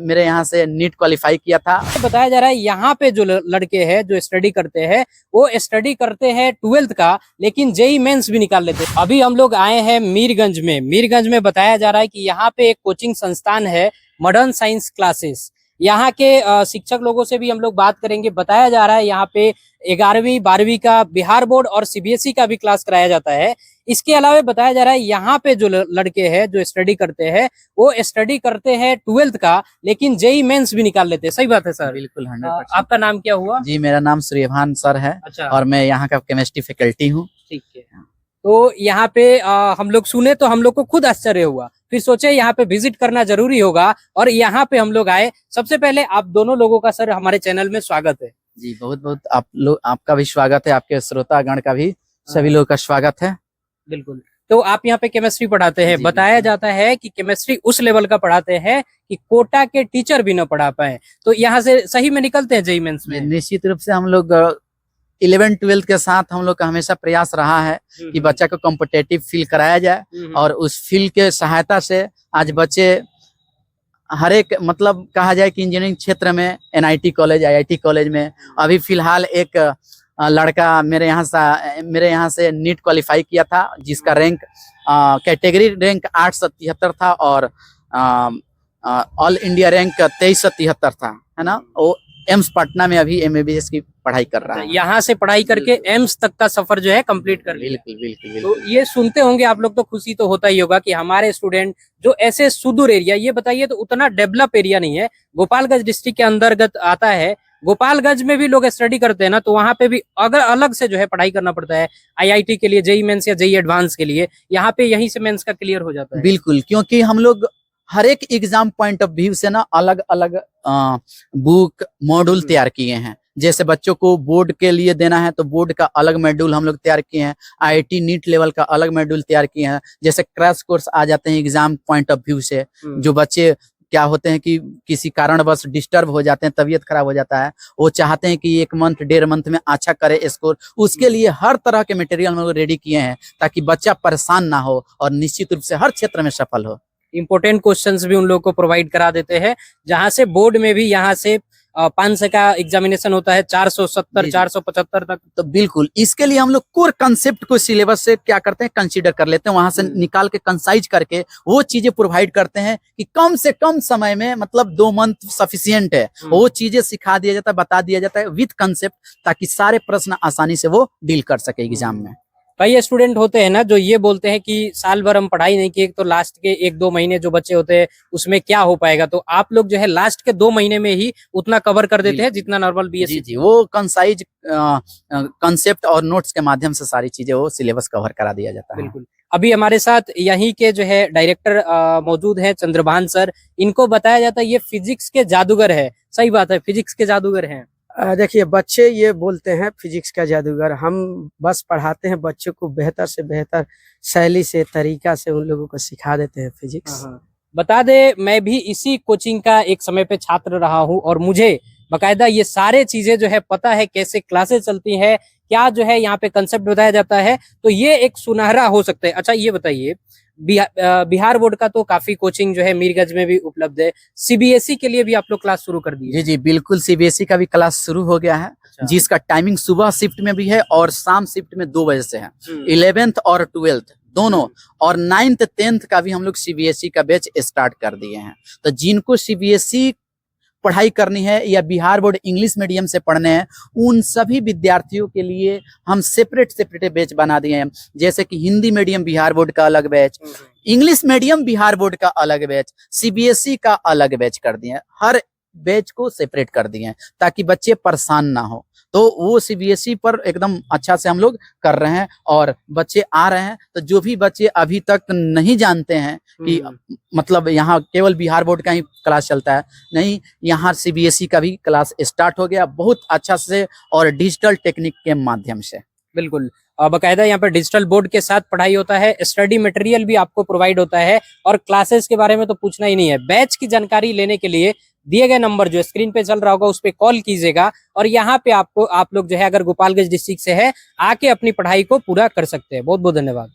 मेरे यहाँ से नीट क्वालिफाई किया था। बताया जा रहा है यहाँ पे जो लड़के हैं जो स्टडी करते हैं वो स्टडी करते हैं 12th का, लेकिन जेई मेंस भी निकाल लेते हैं। अभी हम लोग आए हैं मीरगंज में बताया जा रहा है कि यहाँ पे एक कोचिंग संस्थान है मॉडर्न साइंस क्लासेस। यहाँ के शिक्षक लोगों से भी हम लोग बात करेंगे। बताया जा रहा है यहाँ पे 11वीं 12वीं का बिहार बोर्ड और सीबीएसई का भी क्लास कराया जाता है। इसके अलावा बताया जा रहा है यहाँ पे जो लड़के हैं जो स्टडी करते हैं वो स्टडी करते हैं 12th का, लेकिन जेई मेंस भी निकाल लेते हैं। सही बात है सर? बिल्कुल 100%। आपका नाम क्या हुआ? जी, मेरा नाम सूर्यभान सर है। अच्छा। और मैं यहाँ का केमिस्ट्री फैकल्टी हूँ। ठीक है। तो यहाँ पे हम लोग सुने तो हम लोग को खुद आश्चर्य हुआ, फिर सोचे यहाँ पे विजिट करना जरूरी होगा और यहाँ पे हम लोग आए। सबसे पहले आप दोनों लोगों का सर हमारे चैनल में स्वागत है। जी, बहुत बहुत आपका भी स्वागत है, आपके श्रोतागण का भी सभी लोगों का स्वागत है। बिल्कुल। तो आप यहाँ पे केमिस्ट्री पढ़ाते हैं। बताया जाता है कि केमिस्ट्री उस लेवल का पढ़ाते हैं कि कोटा के टीचर भी न पढ़ा पाए, तो यहाँ से सही में निकलते हैं जेई मेंस में? निश्चित रूप से हम लोग 11th-12th के साथ हम लोग का हमेशा प्रयास रहा है कि बच्चा को कॉम्पिटिटिव फील कराया जाए और उस फील के सहायता से आज बच्चे हर एक मतलब कहा जाए कि इंजीनियरिंग क्षेत्र में एनआईटी कॉलेज, आईआईटी कॉलेज में अभी फिलहाल एक लड़का मेरे यहाँ से नीट क्वालिफाई किया था, जिसका रैंक कैटेगरी रैंक 873 था और ऑल इंडिया रैंक 2373 था, है ना। वो एम्स पटना में अभी एमबीबीएस की पढ़ाई कर रहा है। यहाँ से पढ़ाई करके एम्स तक का सफर जो है कंप्लीट कर लिया। बिल्कुल। तो ये सुनते होंगे आप लोग तो खुशी तो होता ही होगा कि हमारे स्टूडेंट जो ऐसे सुदूर एरिया, ये बताइए तो उतना डेवलप एरिया नहीं है, गोपालगंज डिस्ट्रिक्ट के अंतर्गत आता है। गोपालगंज में भी लोग स्टडी करते हैं ना, तो वहाँ पे भी अगर अलग से जो है पढ़ाई करना पड़ता है आईआईटी के लिए, जेई मेंस या जेई एडवांस के लिए। यहाँ पे यहीं से मेंस का क्लियर हो जाता है। बिल्कुल, क्योंकि हम लोग हर एक एग्जाम पॉइंट ऑफ व्यू से ना अलग अलग बुक मॉड्यूल तैयार किए हैं। जैसे बच्चों को बोर्ड के लिए देना है तो बोर्ड का अलग मॉड्यूल हम लोग तैयार किए हैं, आईआईटी नीट लेवल का अलग मॉड्यूल तैयार किए हैं। जैसे क्रैश कोर्स आ जाते हैं एग्जाम पॉइंट ऑफ व्यू से, जो बच्चे क्या होते हैं कि किसी कारणवश डिस्टर्ब हो जाते हैं, तबीयत खराब हो जाता है, वो चाहते हैं कि 1 मंथ 1.5 मंथ में अच्छा करे स्कोर, उसके लिए हर तरह के मटेरियल हम लोग रेडी किए हैं ताकि बच्चा परेशान ना हो और निश्चित रूप से हर क्षेत्र में सफल हो। इंपोर्टेंट क्वेश्चंस भी उन लोगों को प्रोवाइड करा देते हैं, जहां से बोर्ड में भी यहाँ से 500 का एग्जामिनेशन होता है, 470 475 तक। तो बिल्कुल इसके लिए हम लोग कोर कंसेप्ट को सिलेबस से क्या करते हैं कंसीडर कर लेते हैं, वहां से निकाल के कंसाइज करके वो चीजें प्रोवाइड करते हैं कि कम से कम समय में मतलब 2 मंथ सफिशिएंट है, वो चीजें सिखा दिया जाता है, बता दिया जाता है विद कंसेप्ट, ताकि सारे प्रश्न आसानी से वो डील कर सके एग्जाम में। कई स्टूडेंट होते हैं ना जो ये बोलते हैं कि साल भर हम पढ़ाई नहीं किए तो लास्ट के 1-2 महीने जो बच्चे होते हैं उसमें क्या हो पाएगा, तो आप लोग जो है लास्ट के 2 महीने में ही उतना कवर कर देते हैं जितना नॉर्मल बीएससी। जी, वो कंसाइज कंसेप्ट और नोट्स के माध्यम से सारी चीजें वो सिलेबस कवर करा दिया जाता है। बिल्कुल। अभी हमारे साथ यहीं के जो है डायरेक्टर मौजूद है चंद्रभान सर। इनको बताया जाता है ये फिजिक्स के जादूगर है। सही बात है, फिजिक्स के जादूगर हैं? देखिए, बच्चे ये बोलते हैं फिजिक्स का जादूगर, हम बस पढ़ाते हैं बच्चों को बेहतर से बेहतर शैली से, तरीका से उन लोगों को सिखा देते हैं फिजिक्स। बता दे, मैं भी इसी कोचिंग का एक समय पे छात्र रहा हूँ और मुझे बकायदा ये सारे चीजें जो है पता है, कैसे क्लासेस चलती है, क्या जो है यहाँ पे कंसेप्ट बताया जाता है, तो ये एक सुनहरा हो सकता है। अच्छा ये बताइए, बिहार बोर्ड का तो काफी कोचिंग जो है मीरगंज में भी उपलब्ध है, सीबीएसई के लिए भी आप लोग क्लास शुरू कर दिए? जी बिल्कुल, सीबीएसई का भी क्लास शुरू हो गया है। अच्छा। जिसका टाइमिंग सुबह शिफ्ट में भी है और शाम शिफ्ट में 2 बजे से है। 11th और 12th दोनों, और 9th 10th का भी हम लोग सीबीएसई का बैच स्टार्ट कर दिए हैं। तो जिनको सीबीएसई पढ़ाई करनी है या बिहार बोर्ड इंग्लिश मीडियम से पढ़ने हैं, उन सभी विद्यार्थियों के लिए हम सेपरेट बैच बना दिए हैं। जैसे कि हिंदी मीडियम बिहार बोर्ड का अलग batch, English medium Bihar board का अलग बैच, सीबीएसई का अलग बैच कर दिए हैं। हर बैच को सेपरेट कर दिए हैं ताकि बच्चे परेशान ना हो। तो वो सीबीएसई पर एकदम अच्छा से हम लोग कर रहे हैं और बच्चे आ रहे हैं। तो जो भी बच्चे अभी तक नहीं जानते हैं कि मतलब यहाँ केवल बिहार बोर्ड का ही क्लास चलता है, नहीं, यहाँ सीबीएसई का भी क्लास स्टार्ट हो गया बहुत अच्छा से और डिजिटल टेक्निक के माध्यम से। बिल्कुल, बकायदा यहाँ पर डिजिटल बोर्ड के साथ पढ़ाई होता है, स्टडी मटेरियल भी आपको प्रोवाइड होता है और क्लासेस के बारे में तो पूछना ही नहीं है। बैच की जानकारी लेने के लिए दिए गए नंबर जो स्क्रीन पे चल रहा होगा उस पे कॉल कीजिएगा और यहाँ पे आप लोग जो है अगर गोपालगंज डिस्ट्रिक्ट से है आके अपनी पढ़ाई को पूरा कर सकते हैं। बहुत बहुत धन्यवाद।